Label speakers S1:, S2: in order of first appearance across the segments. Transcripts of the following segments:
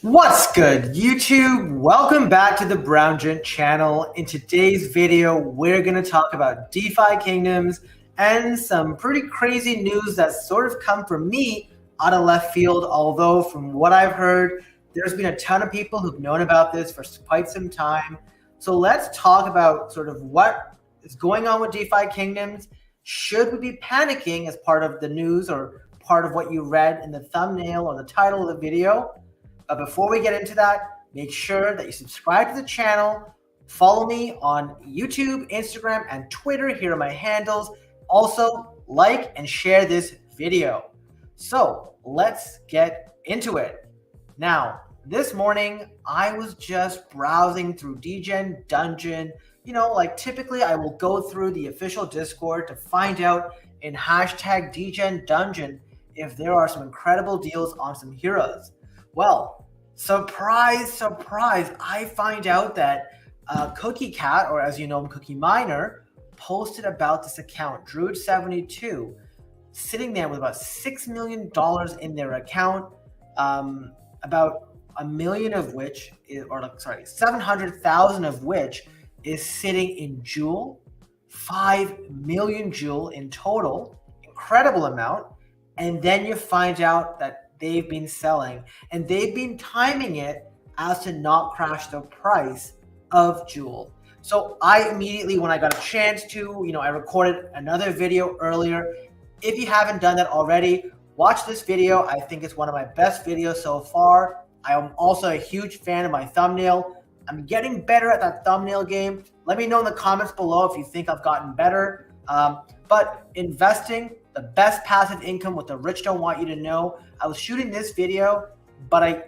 S1: What's good, YouTube? Welcome back to the Brown Gent channel. In today's video, we're going to talk about DeFi Kingdoms and some pretty crazy news that's sort of come from me out of left field. Although from what I've heard, there's been a ton of people who've known about this for quite some time. So let's talk about sort of what is going on with DeFi Kingdoms. Should we be panicking as part of the news or part of what you read in the thumbnail or the title of the video? But before we get into that, make sure that you subscribe to the channel, follow me on YouTube, Instagram, and Twitter. Here are my handles. Also, like and share this video. So let's get into it. Now, this morning, I was just browsing through DGen Dungeon. Like typically I will go through the official Discord to find out in hashtag DGen Dungeon if there are some incredible deals on some heroes. Well, surprise, surprise, I find out that Cookie Cat, or as you know him, Cookie Miner, posted about this account, Druid72, sitting there with about $6 million in their account, about $1 million of which, 700,000 of which is sitting in Jewel, 5 million Jewel in total, incredible amount. And then you find out that they've been selling and they've been timing it as to not crash the price of Jewel. So I immediately, when I got a chance to, I recorded another video earlier. If you haven't done that already, watch this video. I think it's one of my best videos so far. I am also a huge fan of my thumbnail. I'm getting better at that thumbnail game. Let me know in the comments below if you think I've gotten better. But investing, the best passive income, what the rich don't want you to know. I was shooting this video, but I,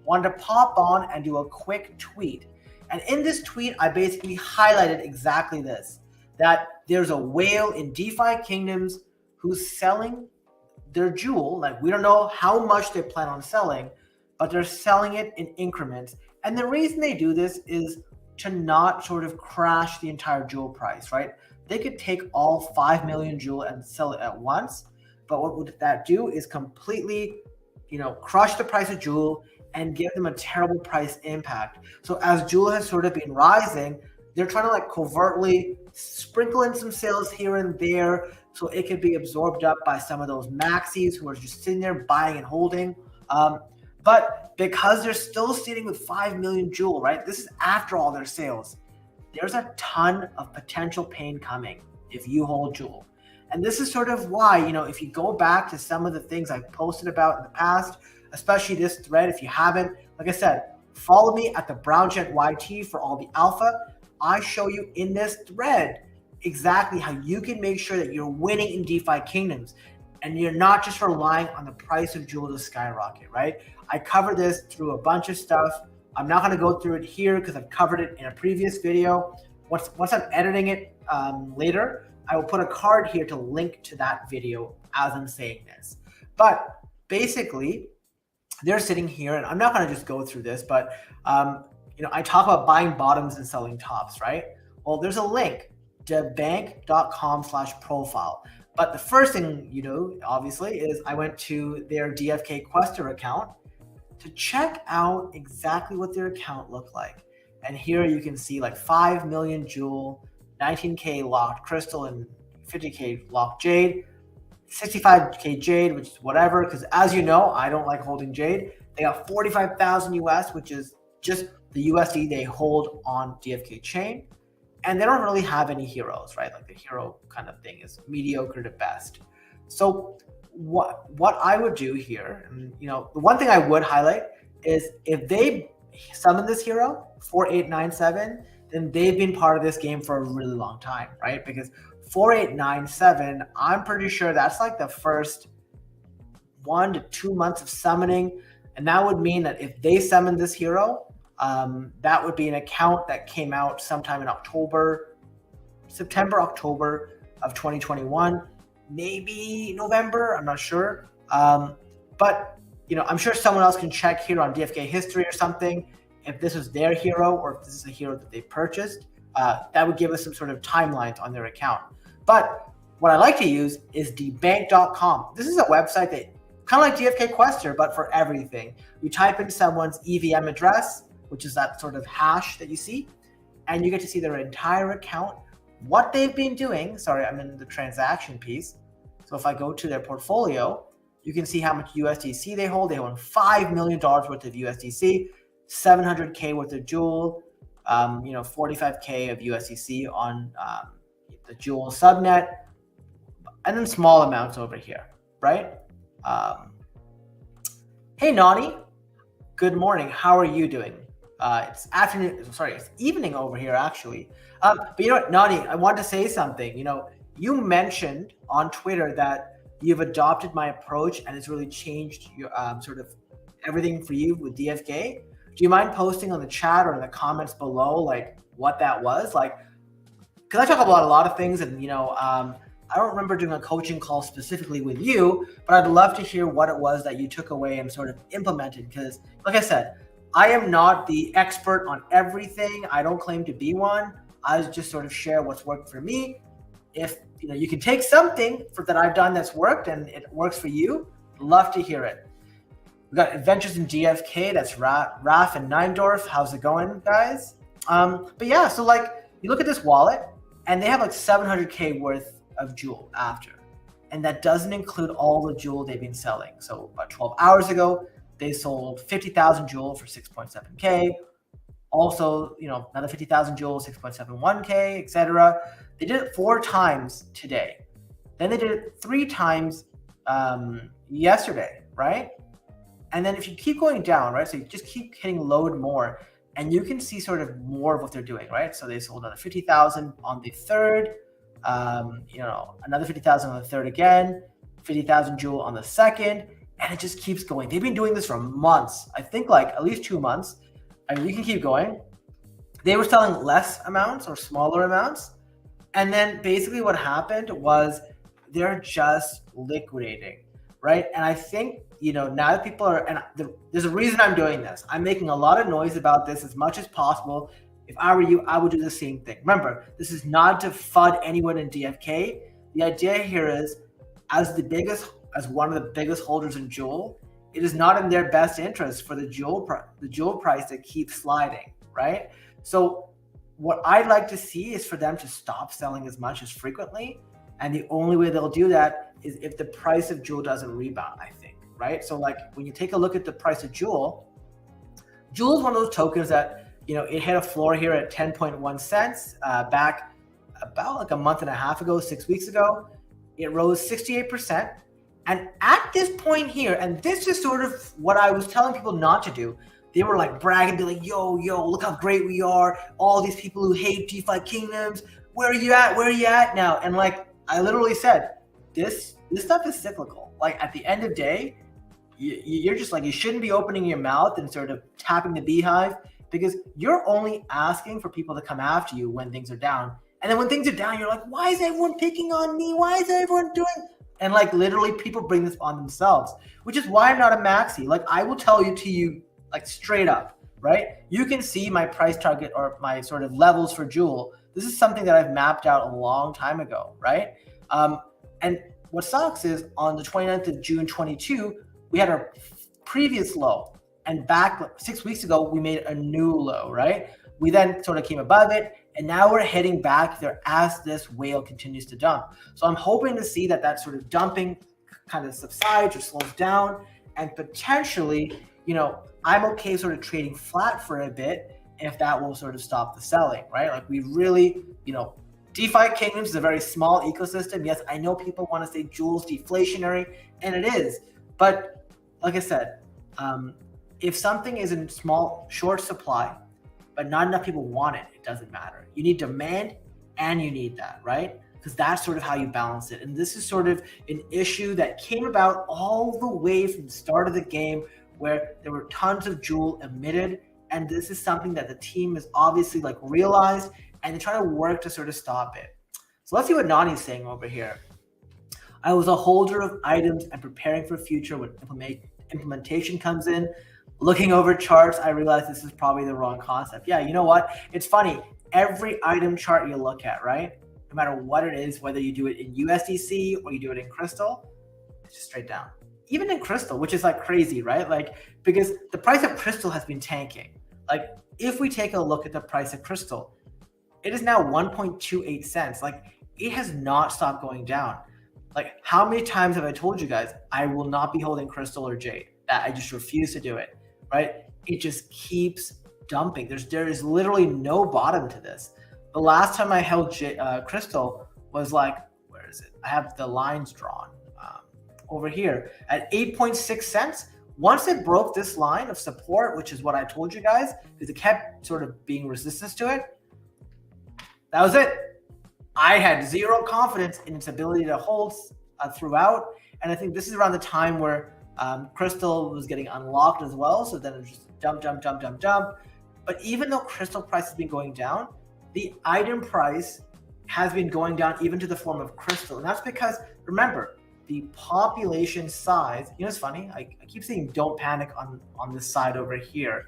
S1: wanted to pop on and do a quick tweet. And in this tweet, I basically highlighted exactly this, that there's a whale in DeFi Kingdoms who's selling their Jewel. Like, we don't know how much they plan on selling, but they're selling it in increments. And the reason they do this is to not sort of crash the entire Jewel price, right? They could take all 5 million Jewel and sell it at once. But what would that do is completely, crush the price of Jewel and give them a terrible price impact. So as Jewel has sort of been rising, they're trying to covertly sprinkle in some sales here and there so it could be absorbed up by some of those maxis who are just sitting there buying and holding. But because they're still sitting with 5 million Jewel, right? This is after all their sales. There's a ton of potential pain coming if you hold Jewel. And this is sort of why, if you go back to some of the things I've posted about in the past, especially this thread, if you haven't, like I said, follow me at the BrownGentYT for all the alpha. I show you in this thread exactly how you can make sure that you're winning in DeFi Kingdoms and you're not just relying on the price of Jewel to skyrocket, right? I cover this through a bunch of stuff. I'm not going to go through it here because I've covered it in a previous video. Once I'm editing it later, I will put a card here to link to that video as I'm saying this. But basically, they're sitting here, and I'm not going to just go through this, but I talk about buying bottoms and selling tops, right? Well, there's a link, debank.com/profile. But the first thing obviously, is I went to their DFK Quester account to check out exactly what their account looked like. And here you can see 5 million Jewel, 19K locked crystal, and 50K locked jade, 65K jade, which is whatever, because as you know, I don't like holding jade. They got 45,000 US, which is just the USD they hold on DFK chain. And they don't really have any heroes, right? Like the hero kind of thing is mediocre to best. So what I would do here, and the one thing I would highlight is if they summon this hero 4897, then they've been part of this game for a really long time, right? Because 4897, I'm pretty sure that's the first 1 to 2 months of summoning, and that would mean that if they summon this hero, that would be an account that came out sometime in September, October of 2021. Maybe November, I'm not sure. But I'm sure someone else can check here on DFK history or something if this was their hero or if this is a hero that they purchased. That would give us some sort of timelines on their account. But what I like to use is debank.com. This is a website that kind of like DFK Quester, but for everything. You type in someone's EVM address, which is that sort of hash that you see, and you get to see their entire account, what they've been doing. Sorry, I'm in the transaction piece. So if I go to their portfolio, you can see how much USDC they hold. They own $5 million worth of USDC, 700K worth of Joule, 45K of USDC on the Joule subnet, and then small amounts over here, right? Hey, Nani. Good morning. How are you doing? It's evening over here, actually. But you know what, Nani, I want to say something. You mentioned on Twitter that you've adopted my approach and it's really changed your sort of everything for you with DFK. Do you mind posting on the chat or in the comments below, like what that was? Like, because I talk about a lot of things, and I don't remember doing a coaching call specifically with you, but I'd love to hear what it was that you took away and sort of implemented. Because, like I said, I am not the expert on everything. I don't claim to be one. I just sort of share what's worked for me. If you can take something that I've done that's worked and it works for you, love to hear it. We got Adventures in DFK. That's Raf and Neindorf. How's it going, guys? But yeah, so like you look at this wallet, and they have like 700K worth of Joule after, and that doesn't include all the Joule they've been selling. So about 12 hours ago, they sold 50,000 Joule for 6.7K. Also, another 50,000 Joule, 6.71K, etc. They did it 4 times today. Then they did it 3 times yesterday, right? And then if you keep going down, right? So you just keep hitting load more, and you can see sort of more of what they're doing, right? So they sold another 50,000 on the 3rd, another 50,000 on the 3rd again, 50,000 Joule on the 2nd, and it just keeps going. They've been doing this for months. I think like at least 2 months. I mean, you can keep going. They were selling less amounts or smaller amounts. And then basically what happened was they're just liquidating, right? And I think, now that people are, and there's a reason I'm doing this. I'm making a lot of noise about this as much as possible. If I were you, I would do the same thing. Remember, this is not to FUD anyone in DFK. The idea here is, as one of the biggest holders in Joule, it is not in their best interest for the Joule price to keep sliding, right? So what I'd like to see is for them to stop selling as much as frequently. And the only way they'll do that is if the price of Joule doesn't rebound, I think, right? So like when you take a look at the price of Joule is one of those tokens that, it hit a floor here at 10.1 cents back about like a month and a half ago, 6 weeks ago. It rose 68%. And at this point here, and this is sort of what I was telling people not to do. They were like bragging, be like, yo, look how great we are. All these people who hate DeFi Kingdoms, where are you at? Where are you at now? And like, I literally said, this stuff is cyclical. Like at the end of the day, you're just like, you shouldn't be opening your mouth and sort of tapping the beehive, because you're only asking for people to come after you when things are down. And then when things are down, you're like, why is everyone picking on me? Why is everyone doing? And like literally people bring this on themselves, which is why I'm not a maxi. Like I will tell you like straight up, right? You can see my price target or my sort of levels for Joule. This is something that I've mapped out a long time ago, right? And what sucks is on the 29th of June 22, we had our previous low, and back 6 weeks ago, we made a new low, right? We then sort of came above it, and now we're heading back there as this whale continues to dump. So I'm hoping to see that sort of dumping kind of subsides or slows down, and potentially, I'm okay sort of trading flat for a bit if that will sort of stop the selling, right? Like we really, DeFi Kingdoms is a very small ecosystem. Yes, I know people want to say Joule's deflationary, and it is. But like I said, if something is in short supply, but not enough people want it, it doesn't matter. You need demand and you need that, right? Because that's sort of how you balance it. And this is sort of an issue that came about all the way from the start of the game, where there were tons of Joule emitted. And this is something that the team has obviously like realized, and they're trying to work to sort of stop it. So let's see what Nani's saying over here. I was a holder of items and preparing for future when implementation comes in. Looking over charts, I realized this is probably the wrong concept. Yeah, you know what? It's funny. Every item chart you look at, right? No matter what it is, whether you do it in USDC or you do it in Crystal, it's just straight down. even in Crystal, which is like crazy, right? Like, because the price of Crystal has been tanking. Like, if we take a look at the price of Crystal, it is now 1.28 cents. Like, it has not stopped going down. Like, how many times have I told you guys I will not be holding Crystal or Jade? That I just refuse to do it, right? It just keeps dumping. There is literally no bottom to this. The last time I held Crystal was like, where is it? I have the lines drawn over here at 8.6 cents. Once it broke this line of support, which is what I told you guys, because it kept sort of being resistance to it, that was it. I had zero confidence in its ability to hold throughout. And I think this is around the time where Crystal was getting unlocked as well. So then it was just dump. But even though Crystal price has been going down, the item price has been going down even to the form of Crystal. And that's because, remember, the population size, you know, it's funny. I keep saying don't panic on this side over here.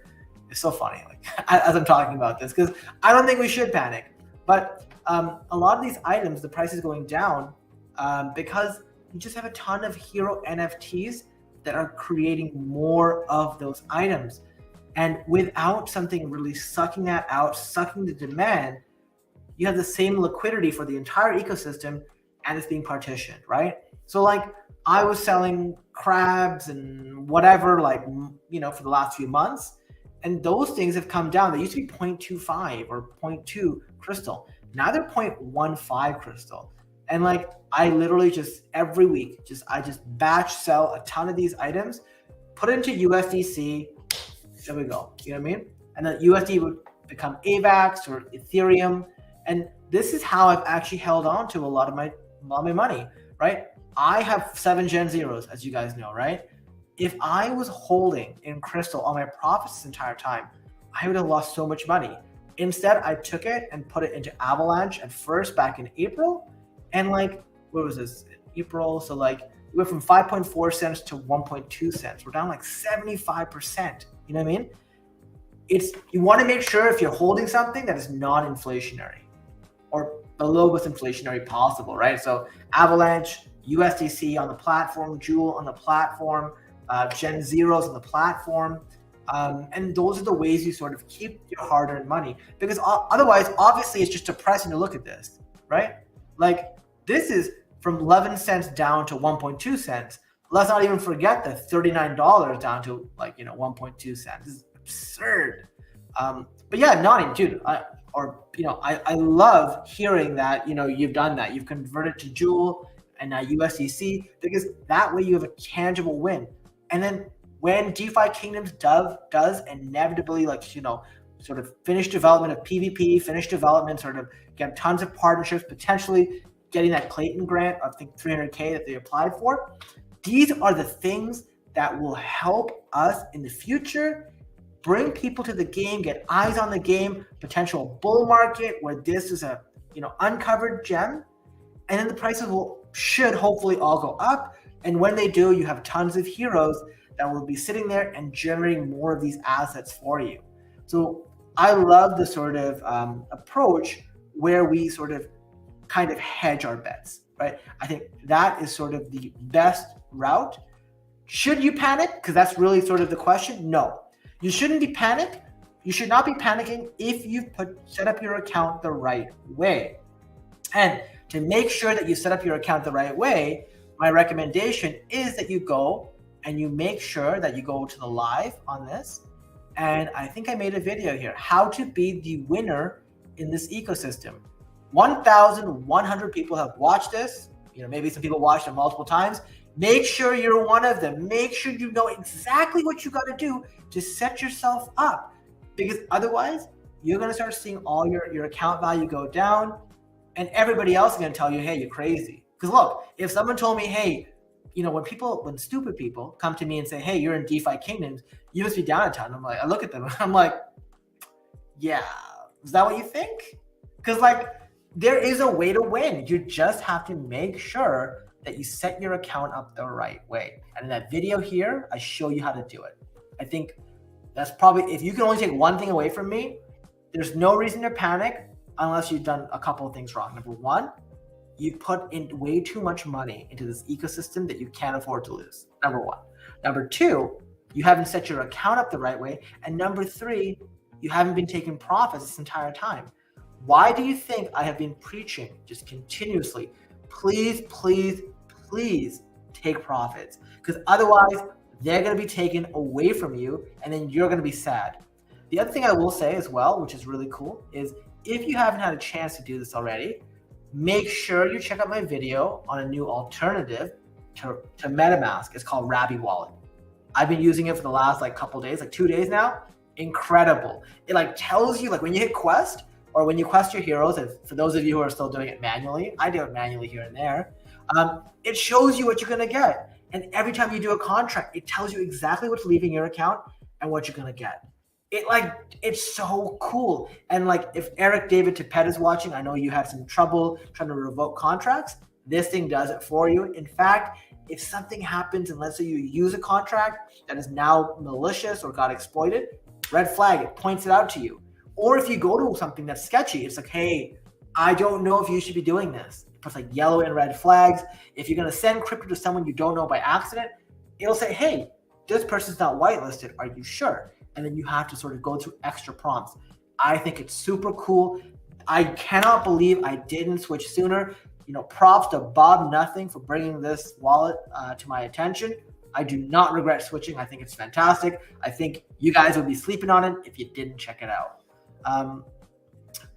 S1: It's so funny, like, as I'm talking about this, because I don't think we should panic. But a lot of these items, the price is going down because you just have a ton of hero NFTs that are creating more of those items. And without something really sucking that out, sucking the demand, you have the same liquidity for the entire ecosystem and it's being partitioned, right? So like I was selling crabs and whatever, like, you know, for the last few months, and those things have come down. They used to be 0.25 or 0.2 crystal. Now they're 0.15 crystal. And like, I literally just every week, I just batch sell a ton of these items, put it into USDC. There we go. You know what I mean? And then USD would become AVAX or Ethereum. And this is how I've actually held on to a lot of my money, right? I have 7 Gen Zeros, as you guys know, right? If I was holding in Crystal on my profits this entire time, I would have lost so much money. Instead, I took it and put it into Avalanche at first back in April. And like, what was this? April. So like, we went from 5.4 cents to 1.2 cents. We're down like 75%. You know what I mean? You want to make sure if you're holding something that is non-inflationary or below what's inflationary possible, right? So Avalanche, USDC on the platform, Jewel on the platform, Gen Zeros on the platform. And those are the ways you sort of keep your hard-earned money, because otherwise, obviously, it's just depressing to look at this, right? Like, this is from 11 cents down to 1.2 cents. Let's not even forget the $39 down to 1.2 cents. This is absurd. But yeah, Nani, dude, I love hearing that, you've done that. You've converted to Jewel and now USDC, because that way you have a tangible win. And then when DeFi Kingdoms does inevitably, sort of finish development of PvP, finish development, sort of get tons of partnerships, potentially getting that Clayton grant, I think $300K that they applied for. These are the things that will help us in the future, bring people to the game, get eyes on the game, potential bull market where this is a uncovered gem, and then the prices should hopefully all go up. And when they do, you have tons of heroes that will be sitting there and generating more of these assets for you. So I love the sort of approach where we sort of kind of hedge our bets, right? I think that is sort of the best route. Should you panic? Because that's really sort of the question. No, you shouldn't be panic. You should not be panicking if you've set up your account the right way. And to make sure that you set up your account the right way, my recommendation is that you go and you make sure that you go to the live on this. And I think I made a video here, how to be the winner in this ecosystem. 1,100 people have watched this. Maybe some people watched it multiple times. Make sure you're one of them. Make sure you know exactly what you got to do to set yourself up, because otherwise you're going to start seeing all your account value go down, and everybody else is going to tell you, hey, you're crazy. Because look, if someone told me, hey, when stupid people come to me and say, hey, you're in DeFi Kingdoms, you must be down a ton. I look at them and I'm like, yeah, is that what you think? Because there is a way to win. You just have to make sure that you set your account up the right way. And in that video here, I show you how to do it. I think that's probably, if you can only take one thing away from me, there's no reason to panic unless you've done a couple of things wrong. Number one, you've put in way too much money into this ecosystem that you can't afford to lose. Number one. Number two, you haven't set your account up the right way. And number three, you haven't been taking profits this entire time. Why do you think I have been preaching just continuously? Please, please, please take profits, because otherwise they're going to be taken away from you and then you're going to be sad. The other thing I will say as well, which is really cool, is if you haven't had a chance to do this already, make sure you check out my video on a new alternative to MetaMask. It's called Rabby Wallet. I've been using it for the last couple days, 2 days now. Incredible. It tells you when you hit quest or when you quest your heroes, and for those of you who are still doing it manually, I do it manually here and there. It shows you what you're going to get. And every time you do a contract, it tells you exactly what's leaving your account and what you're going to get. It's so cool. And if Eric David Tippett is watching, I know you had some trouble trying to revoke contracts. This thing does it for you. In fact, if something happens and let's say you use a contract that is now malicious or got exploited, red flag, it points it out to you. Or if you go to something that's sketchy, it's hey, I don't know if you should be doing this. It puts yellow and red flags. If you're going to send crypto to someone you don't know by accident, it'll say, hey, this person's not whitelisted. Are you sure? And then you have to sort of go through extra prompts. I think it's super cool. I cannot believe I didn't switch sooner. Props to Bob Nothing for bringing this wallet to my attention. I do not regret switching. I think it's fantastic. I think you guys would be sleeping on it if you didn't check it out.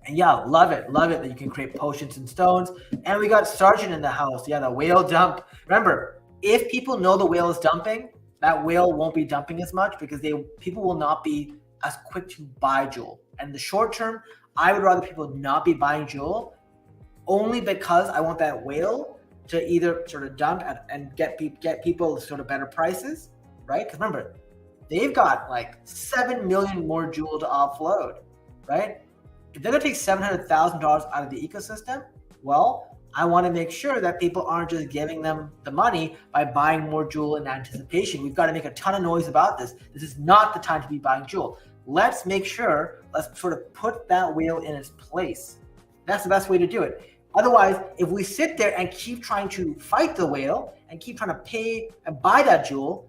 S1: And yeah, love it that you can create potions and stones. And we got Sergeant in the house. Yeah, the whale dump. Remember, if people know the whale is dumping, that whale won't be dumping as much because people will not be as quick to buy Jewel. And in the short term, I would rather people not be buying Jewel only because I want that whale to either sort of dump and get people sort of better prices, right? Because remember, they've got 7 million more Jewel to offload, right? If they're gonna take $700,000 out of the ecosystem, well, I want to make sure that people aren't just giving them the money by buying more Jewel in anticipation. We've got to make a ton of noise about this. This is not the time to be buying Jewel. Let's sort of put that whale in its place. That's the best way to do it. Otherwise, if we sit there and keep trying to fight the whale and keep trying to pay and buy that Jewel,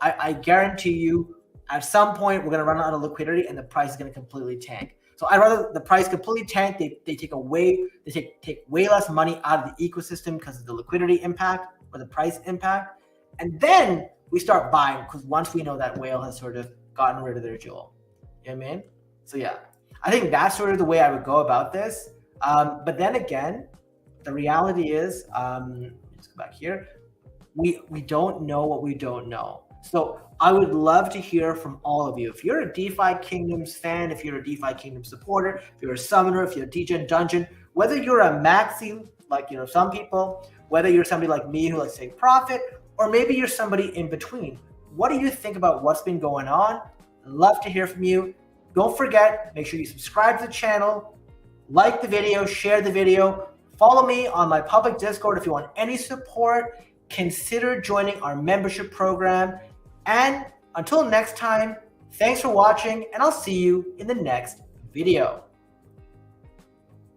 S1: I guarantee you at some point we're going to run out of liquidity and the price is going to completely tank. So I'd rather the price completely tank. They take way less money out of the ecosystem because of the liquidity impact or the price impact. And then we start buying because once we know that whale has sort of gotten rid of their Jewel. You know what I mean? So yeah, I think that's sort of the way I would go about this. But then again, the reality is, let's go back here. We don't know what we don't know. So I would love to hear from all of you. If you're a DeFi Kingdoms fan, if you're a DeFi Kingdoms supporter, if you're a summoner, if you're a DJ Dungeon, whether you're a maxi, some people, whether you're somebody like me who likes to take profit, or maybe you're somebody in between. What do you think about what's been going on? I'd love to hear from you. Don't forget, make sure you subscribe to the channel, like the video, share the video, follow me on my public Discord if you want any support. Consider joining our membership program. And until next time, thanks for watching, and I'll see you in the next video.